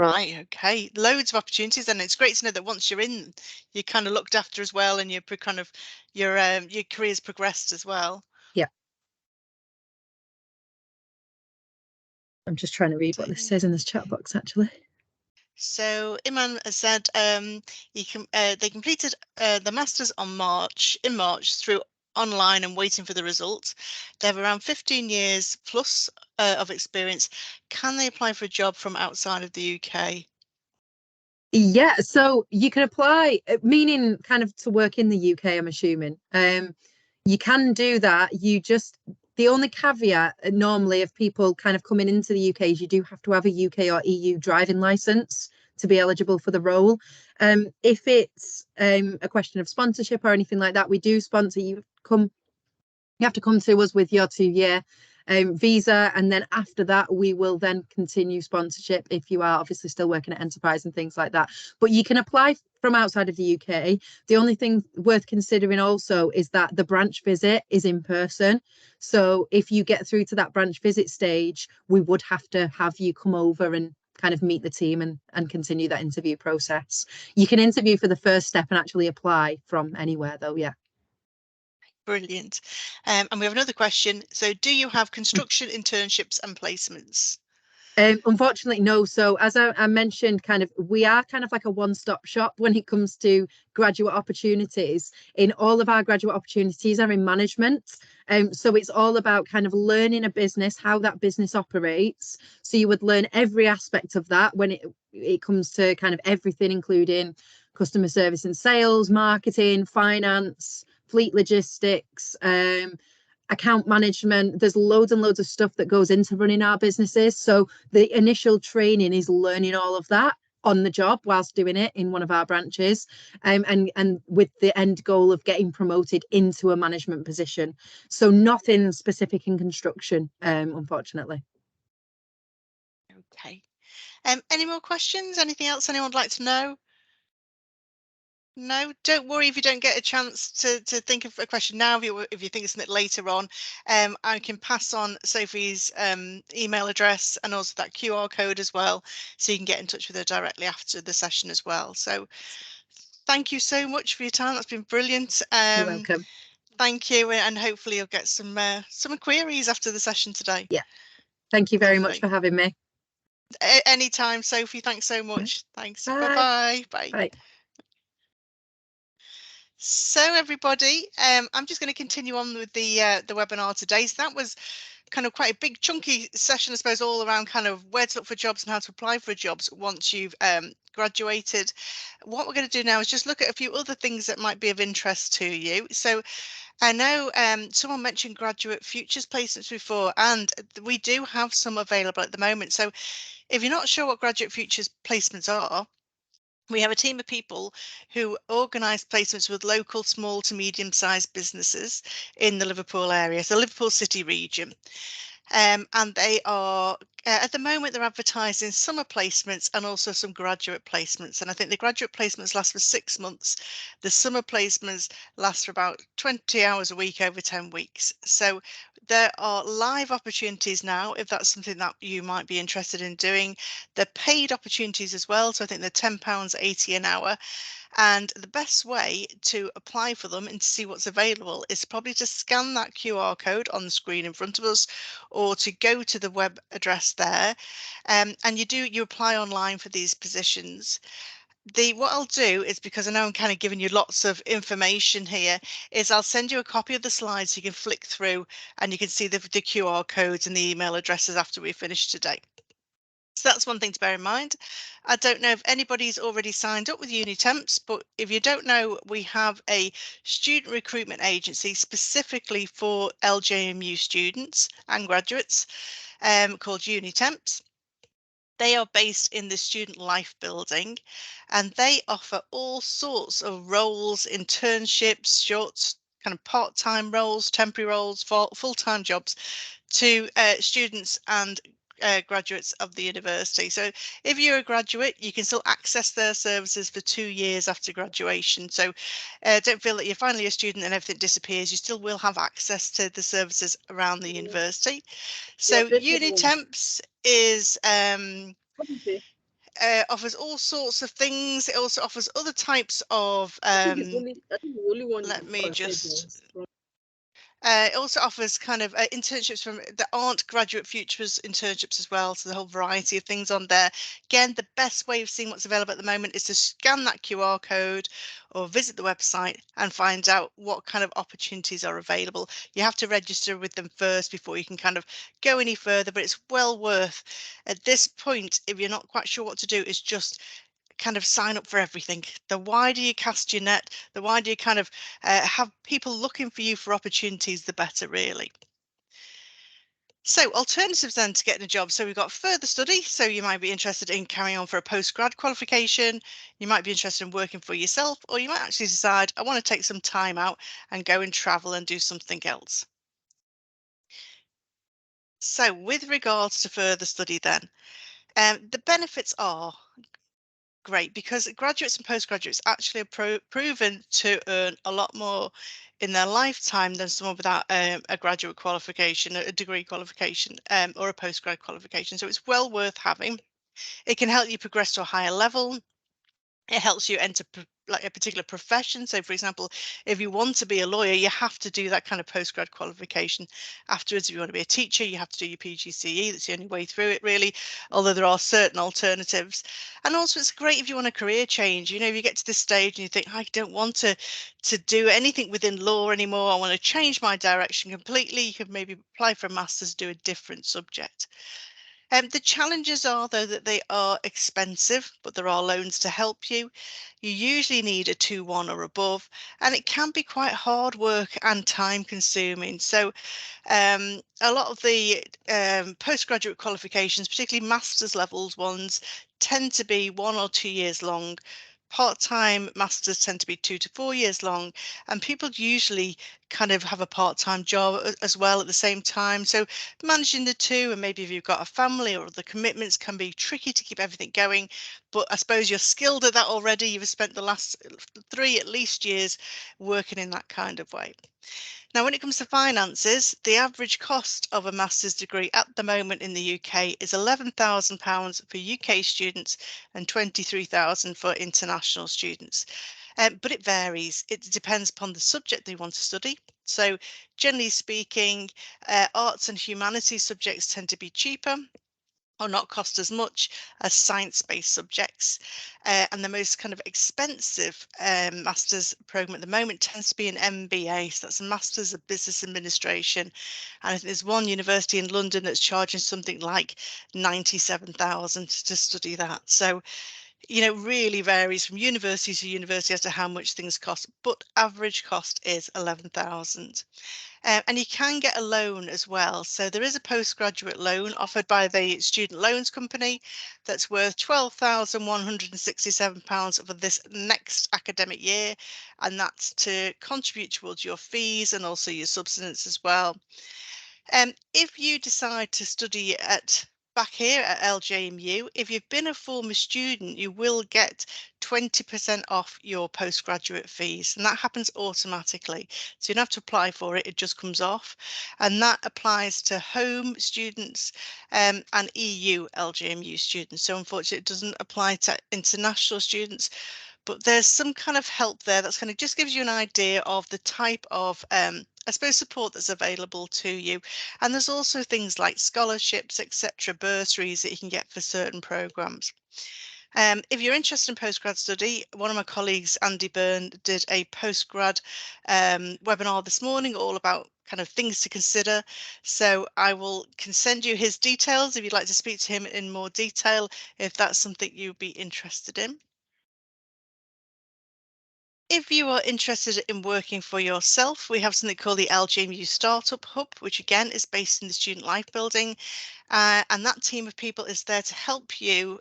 Right. Okay. Loads of opportunities, and it's great to know that once you're in, you're kind of looked after as well, and you're kind of your career's progressed as well. Yeah. I'm just trying to read So, what this yeah. says in this chat box, actually. So Iman has said they completed the masters in March through online and waiting for the results. They have around 15 years plus of experience. Can they apply for a job from outside of the UK? Yeah, so you can apply, meaning kind of to work in the UK, I'm assuming. You can do that. The only caveat normally of people kind of coming into the UK is you do have to have a UK or EU driving license to be eligible for the role. If it's a question of sponsorship or anything like that, we do sponsor you. You have to come to us with your 2 year visa, and then after that we will then continue sponsorship if you are obviously still working at enterprise and things like that. But you can apply from outside of the UK. The only thing worth considering also is that the branch visit is in person. So if you get through to that branch visit stage, we would have to have you come over and kind of meet the team and continue that interview process. You can interview for the first step and actually apply from anywhere though. Yeah. Brilliant. And we have another question. So, do you have construction internships and placements? Unfortunately, no. So as I mentioned, kind of we are kind of like a one-stop shop when it comes to graduate opportunities. In all of our graduate opportunities are in management. So it's all about kind of learning a business, how that business operates. So you would learn every aspect of that when it comes to kind of everything, including customer service and sales, marketing, finance, fleet logistics, account management. There's loads and loads of stuff that goes into running our businesses. So the initial training is learning all of that on the job whilst doing it in one of our branches, and with the end goal of getting promoted into a management position. So nothing specific in construction, unfortunately. Okay. Any more questions? Anything else anyone would like to know? No, don't worry if you don't get a chance to think of a question now. If you think of something later on, I can pass on Sophie's email address and also that QR code as well, so you can get in touch with her directly after the session as well. So thank you so much for your time. That's been brilliant. You're welcome. Thank you, and hopefully you'll get some queries after the session today. Yeah. Thank you very much Lovely. for having me. Anytime, Sophie. Thanks so much. Thanks. Bye. Bye-bye. Bye. Bye. So everybody, I'm just going to continue on with the webinar today. So that was kind of quite a big chunky session, I suppose, all around kind of where to look for jobs and how to apply for jobs once you've graduated. What we're going to do now is just look at a few other things that might be of interest to you. So I know someone mentioned graduate futures placements before, and we do have some available at the moment. So if you're not sure what graduate futures placements are, we have a team of people who organise placements with local small to medium sized businesses in the Liverpool area, so Liverpool City region. And they are at the moment they're advertising summer placements and also some graduate placements. And I think the graduate placements last for 6 months. The summer placements last for about 20 hours a week over 10 weeks. So there are live opportunities now if that's something that you might be interested in doing. They're paid opportunities as well. So I think they're £10.80 an hour. And the best way to apply for them and to see what's available is probably to scan that QR code on the screen in front of us, or to go to the web address there. And you apply online for these positions. What I'll do is, because I know I'm kind of giving you lots of information here, is I'll send you a copy of the slides so you can flick through and you can see the QR codes and the email addresses after we finish today. So that's one thing to bear in mind. I don't know if anybody's already signed up with Unitemps, but if you don't know, we have a student recruitment agency specifically for LJMU students and graduates called Unitemps. They are based in the Student Life Building, and they offer all sorts of roles, internships, short kind of part-time roles, temporary roles, full-time jobs to students and graduates of the university. So if you're a graduate, you can still access their services for 2 years after graduation. So don't feel that you're finally a student and everything disappears. You still will have access to the services around the university. Yeah, So Unitemps is offers all sorts of things. It also offers other types of I think the only one let me I said just was it also offers kind of internships from that aren't graduate futures internships as well. So the whole variety of things on there. Again, the best way of seeing what's available at the moment is to scan that QR code or visit the website and find out what kind of opportunities are available. You have to register with them first before you can kind of go any further, but it's well worth at this point, if you're not quite sure what to do, is just kind of sign up for everything. The wider you cast your net, the wider you kind of have people looking for you for opportunities, the better, really. So alternatives then to getting a job. So we've got further study. So you might be interested in carrying on for a postgrad qualification. You might be interested in working for yourself, or you might actually decide, I want to take some time out and go and travel and do something else. So with regards to further study then, the benefits are great because graduates and postgraduates actually are proven to earn a lot more in their lifetime than someone without a graduate qualification, a degree qualification, or a postgrad qualification. So it's well worth having. It can help you progress to a higher level. It helps you enter like a particular profession. So, for example, if you want to be a lawyer, you have to do that kind of postgrad qualification. Afterwards, if you want to be a teacher, you have to do your PGCE. That's the only way through it, really, although there are certain alternatives. And also, it's great if you want a career change. You know, if you get to this stage and you think, I don't want to do anything within law anymore, I want to change my direction completely, you could maybe apply for a master's, do a different subject. The challenges are, though, that they are expensive, but there are loans to help you. You usually need a 2-1 or above, and it can be quite hard work and time consuming. So a lot of the postgraduate qualifications, particularly master's levels ones, tend to be 1 or 2 years long. Part-time masters tend to be 2 to 4 years long, and people usually kind of have a part-time job as well at the same time. So managing the two, and maybe if you've got a family or other commitments, can be tricky to keep everything going. But I suppose you're skilled at that already. You've spent the last 3 at least years working in that kind of way. Now, when it comes to finances, the average cost of a master's degree at the moment in the UK is £11,000 for UK students and 23,000 for international students. But it varies. It depends upon the subject they want to study. So generally speaking, arts and humanities subjects tend to be cheaper or not cost as much as science-based subjects. And the most kind of expensive master's programme at the moment tends to be an MBA. So that's a Master's of Business Administration. And I think there's one university in London that's charging something like 97,000 to study that. So, you know, really varies from university to university as to how much things cost, but average cost is 11,000. And you can get a loan as well. So there is a postgraduate loan offered by the Student Loans Company that's worth £12,167 for this next academic year. And that's to contribute towards your fees and also your subsistence as well. If you decide to study at back here at LJMU, if you've been a former student, you will get 20% off your postgraduate fees, and that happens automatically. So you don't have to apply for it, it just comes off. And that applies to home students and EU LJMU students. So unfortunately, it doesn't apply to international students, but there's some kind of help there that's kind of just gives you an idea of the type of I suppose support that's available to you. And there's also things like scholarships, etc., bursaries that you can get for certain programs. If you're interested in postgrad study, one of my colleagues, Andy Byrne, did a postgrad webinar this morning all about kind of things to consider. So I can send you his details if you'd like to speak to him in more detail, if that's something you'd be interested in. If you are interested in working for yourself, we have something called the LGMU Startup Hub, which again is based in the Student Life Building. And that team of people is there to help you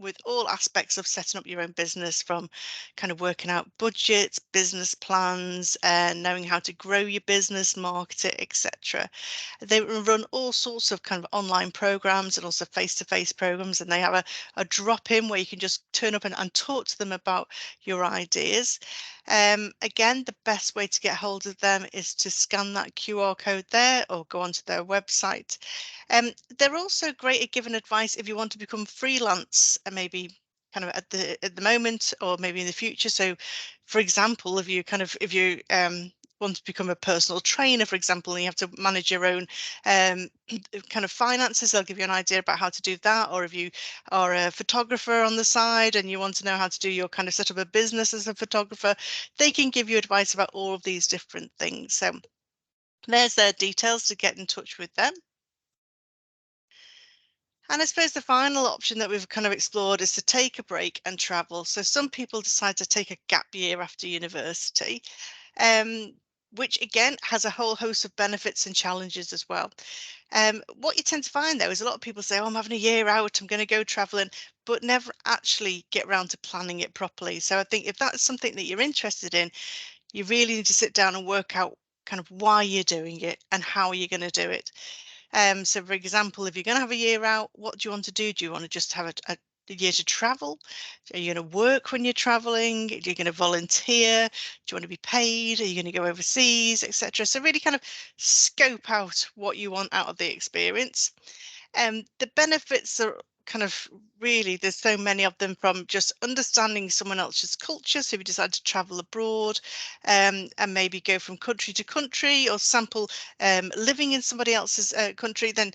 with all aspects of setting up your own business, from kind of working out budgets, business plans, knowing how to grow your business, market it, etc. They run all sorts of kind of online programs and also face-to-face programs, and they have a drop-in where you can just turn up and talk to them about your ideas. Again, the best way to get hold of them is to scan that QR code there or go onto their website. They're also great at giving advice if you want to become freelance and maybe kind of at the moment or maybe in the future. So, for example, if you want to become a personal trainer, for example, and you have to manage your own kind of finances, they'll give you an idea about how to do that. Or if you are a photographer on the side and you want to know how to do your kind of set up a business as a photographer, they can give you advice about all of these different things. So there's their details to get in touch with them. And I suppose the final option that we've kind of explored is to take a break and travel. So some people decide to take a gap year after university, um, which again has a whole host of benefits and challenges as well. What you tend to find though is a lot of people say, oh, I'm having a year out, I'm going to go traveling, but never actually get around to planning it properly. So I think if that's something that you're interested in, you really need to sit down and work out kind of why you're doing it and how you're going to do it. So for example, if you're going to have a year out, what do you want to do? Do you want to just have a year to travel? Are you going to work when you're traveling? Are you going to volunteer? Do you want to be paid? Are you going to go overseas, etc.? So really kind of scope out what you want out of the experience. The benefits are kind of really, there's so many of them, from just understanding someone else's culture. So if you decide to travel abroad and maybe go from country to country or sample living in somebody else's country, then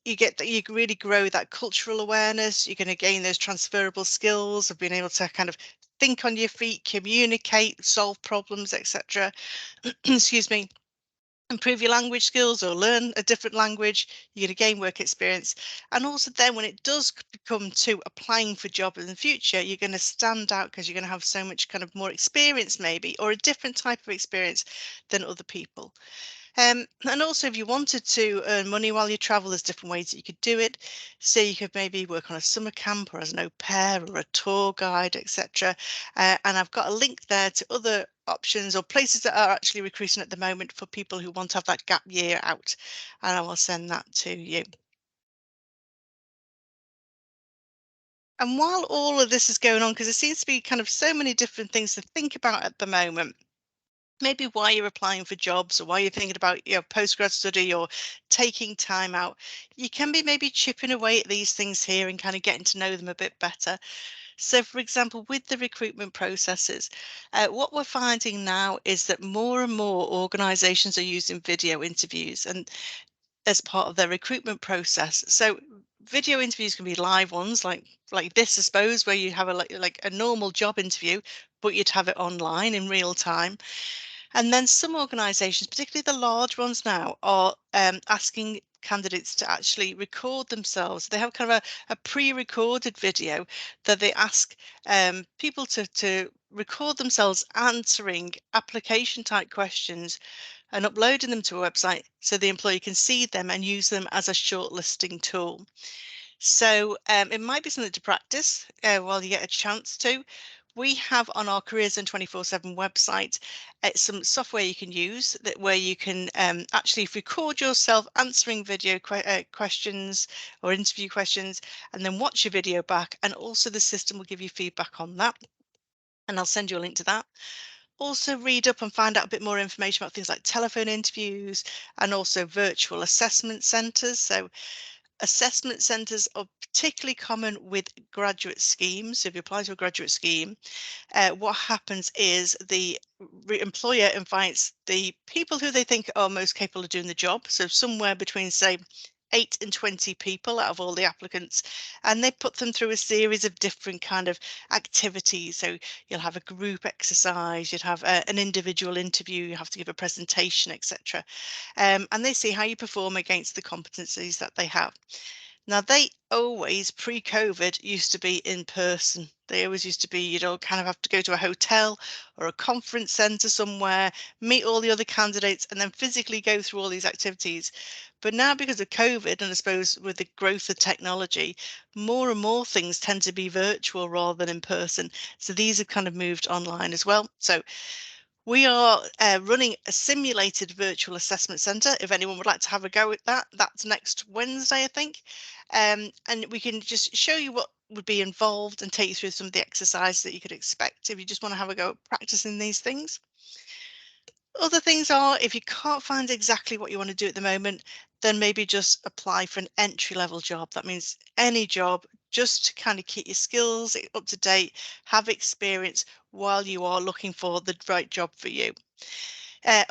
you really grow that cultural awareness. You're going to gain those transferable skills of being able to kind of think on your feet, communicate, solve problems, etc. Excuse me. Improve your language skills or learn a different language. You're going to gain work experience. And also then when it does come to applying for jobs in the future, you're going to stand out because you're going to have so much kind of more experience maybe, or a different type of experience than other people. And also, if you wanted to earn money while you travel, there's different ways that you could do it. So you could maybe work on a summer camp or as an au pair or a tour guide, etc. And I've got a link there to other options or places that are actually recruiting at the moment for people who want to have that gap year out. And I will send that to you. And while all of this is going on, because there seems to be kind of so many different things to think about at the moment, maybe why you're applying for jobs or why you're thinking about postgrad study or taking time out, you can be maybe chipping away at these things here and kind of getting to know them a bit better. So for example, with the recruitment processes, what we're finding now is that more and more organizations are using video interviews and as part of their recruitment process. So video interviews can be live ones like this, I suppose, where you have like a normal job interview, but you'd have it online in real time. And then some organisations, particularly the large ones now, are asking candidates to actually record themselves. They have kind of a pre-recorded video that they ask people to record themselves answering application type questions and uploading them to a website so the employee can see them and use them as a shortlisting tool. So it might be something to practice while you get a chance to. we have on our Careers Zone 24/7 website some software you can use that where you can actually record yourself answering video questions or interview questions, and then watch your video back, and also the system will give you feedback on that, and I'll send you a link to that. Also read up and find out a bit more information about things like telephone interviews and also virtual assessment centres. So assessment centres are particularly common with graduate schemes. So if you apply to a graduate scheme, what happens is the employer invites the people who they think are most capable of doing the job. So somewhere between, say, 8 and 20 people out of all the applicants, and they put them through a series of different kind of activities. So you'll have a group exercise, you'd have an individual interview, you have to give a presentation, etc. And they see how you perform against the competencies that they have. Now, they always, pre-COVID, used to be in person. They always used to be, kind of have to go to a hotel or a conference centre somewhere, meet all the other candidates, and then physically go through all these activities. But now, because of COVID, and I suppose with the growth of technology, more and more things tend to be virtual rather than in person. So these have kind of moved online as well. So we are running a simulated virtual assessment centre. If anyone would like to have a go at that, that's next Wednesday, I think. And we can just show you what would be involved and take you through some of the exercises that you could expect if you just want to have a go at practicing these things. Other things are, if you can't find exactly what you want to do at the moment, then maybe just apply for an entry-level job. That means any job, just to kind of keep your skills up to date, have experience while you are looking for the right job for you.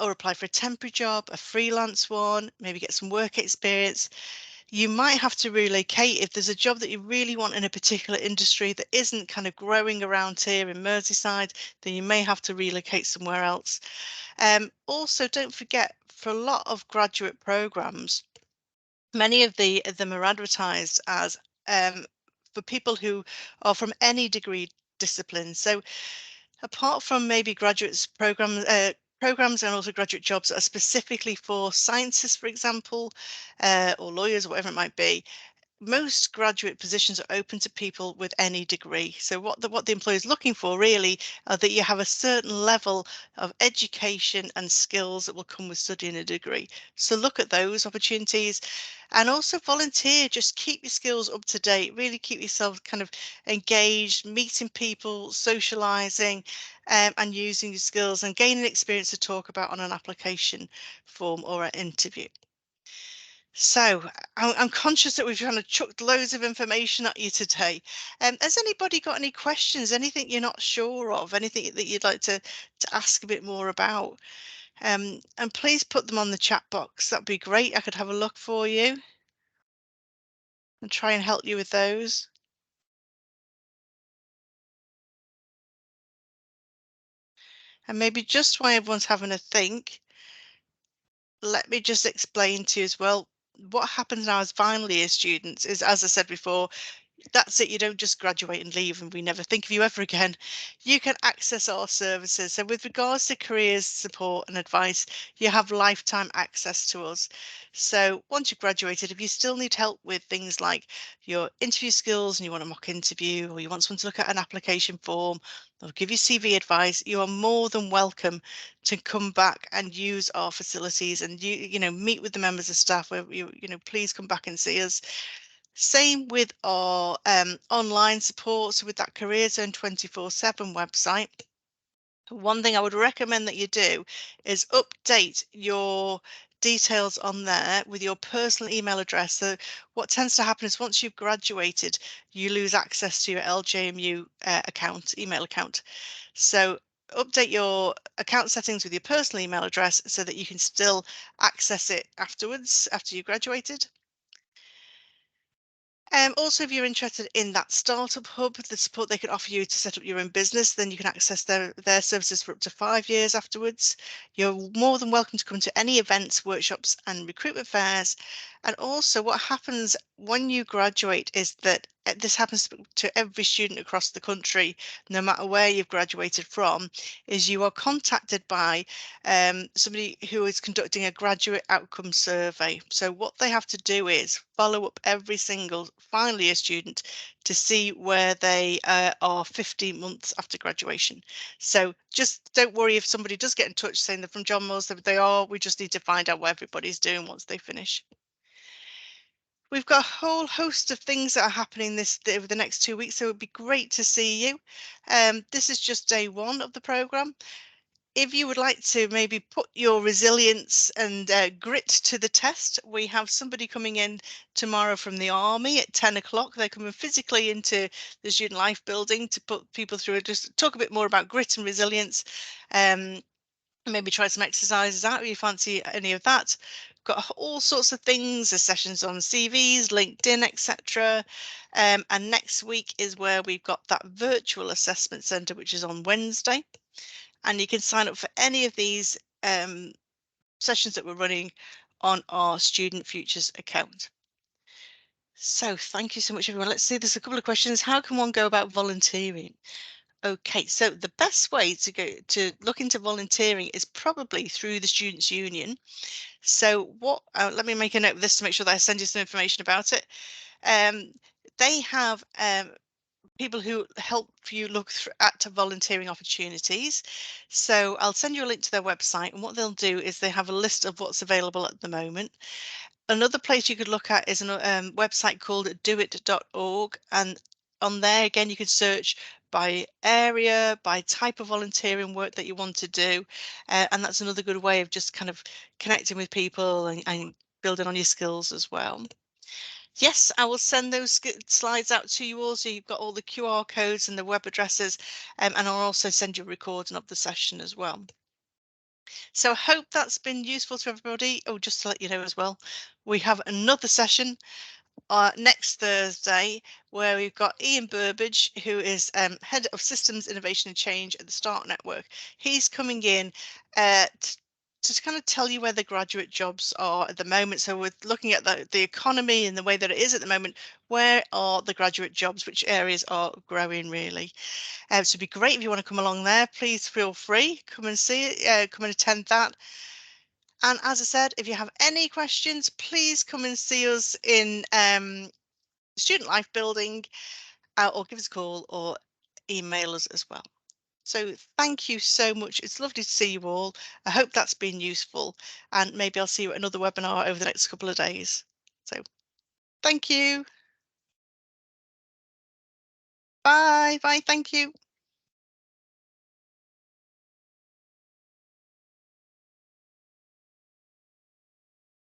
Or apply for a temporary job, a freelance one, maybe get some work experience. You might have to relocate if there's a job that you really want in a particular industry that isn't kind of growing around here in Merseyside, then you may have to relocate somewhere else. Also, don't forget, for a lot of graduate programs, many of them are advertised as for people who are from any degree discipline. So apart from maybe programs and also graduate jobs that are specifically for scientists, for example, or lawyers, or whatever it might be, most graduate positions are open to people with any degree. So what the employer is looking for really are that you have a certain level of education and skills that will come with studying a degree. So look at those opportunities, and also volunteer. Just keep your skills up to date. Really keep yourself kind of engaged, meeting people, socializing, and using your skills and gaining experience to talk about on an application form or an interview. So I'm conscious that we've kind of chucked loads of information at you today. Has anybody got any questions? Anything you're not sure of? Anything that you'd like to ask a bit more about? And please put them on the chat box. That'd be great. I could have a look for you and try and help you with those. And maybe just while everyone's having a think, let me just explain to you as well. What happens now as final year students is, as I said before, that's it. You don't just graduate and leave and we never think of you ever again. You can access our services. So with regards to careers support and advice, you have lifetime access to us. So once you've graduated, if you still need help with things like your interview skills and you want a mock interview, or you want someone to look at an application form or give you CV advice, you are more than welcome to come back and use our facilities, and meet with the members of staff where please come back and see us. Same with our online support. So with that Career Zone 24/7 website, one thing I would recommend that you do is update your details on there with your personal email address. So what tends to happen is once you've graduated, you lose access to your LJMU email account. So update your account settings with your personal email address so that you can still access it afterwards, after you graduated. Also, if you're interested in that startup hub, the support they can offer you to set up your own business, then you can access their services for up to 5 years afterwards. You're more than welcome to come to any events, workshops and recruitment fairs. And also what happens when you graduate is that this happens to every student across the country, no matter where you've graduated from, is you are contacted by somebody who is conducting a graduate outcome survey. So what they have to do is follow up every single final year student to see where they are 15 months after graduation. So just don't worry if somebody does get in touch saying they're from John Moores, they are. We just need to find out what everybody's doing once they finish. We've got a whole host of things that are happening over the next 2 weeks, so it would be great to see you. This is just day one of the programme. If you would like to maybe put your resilience and grit to the test, we have somebody coming in tomorrow from the Army at 10 o'clock. They're coming physically into the Student Life building to put people through it, just talk a bit more about grit and resilience. Maybe try some exercises out if you fancy any of that. Got all sorts of things, there's sessions on CVs, LinkedIn, etc. And next week is where we've got that virtual assessment centre, which is on Wednesday. And you can sign up for any of these sessions that we're running on our Student Futures account. So thank you so much, everyone. Let's see, there's a couple of questions. How can one go about volunteering? Okay, so the best way to go to look into volunteering is probably through the Students' Union. So what, let me make a note of this to make sure that I send you some information about it. They have people who help you look at volunteering opportunities. So I'll send you a link to their website, and what they'll do is they have a list of what's available at the moment. Another place you could look at is a website called doit.org, and on there again you can search by area, by type of volunteering work that you want to do, and that's another good way of just kind of connecting with people and building on your skills as well. Yes, I will send those slides out to you all, so you've got all the QR codes and the web addresses, and I'll also send you a recording of the session as well. So I hope that's been useful to everybody. Oh, just to let you know as well, we have another session next Thursday where we've got Ian Burbage, who is Head of Systems Innovation and Change at the Start Network. He's coming in to kind of tell you where the graduate jobs are at the moment. So we're looking at the economy and the way that it is at the moment. Where are the graduate jobs? Which areas are growing really? So it'd be great if you want to come along there. Please feel free, come and see it, come and attend that. And as I said, if you have any questions, please come and see us in Student Life building, or give us a call or email us as well. So thank you so much. It's lovely to see you all. I hope that's been useful, and maybe I'll see you at another webinar over the next couple of days. So thank you. Bye. Bye. Thank you.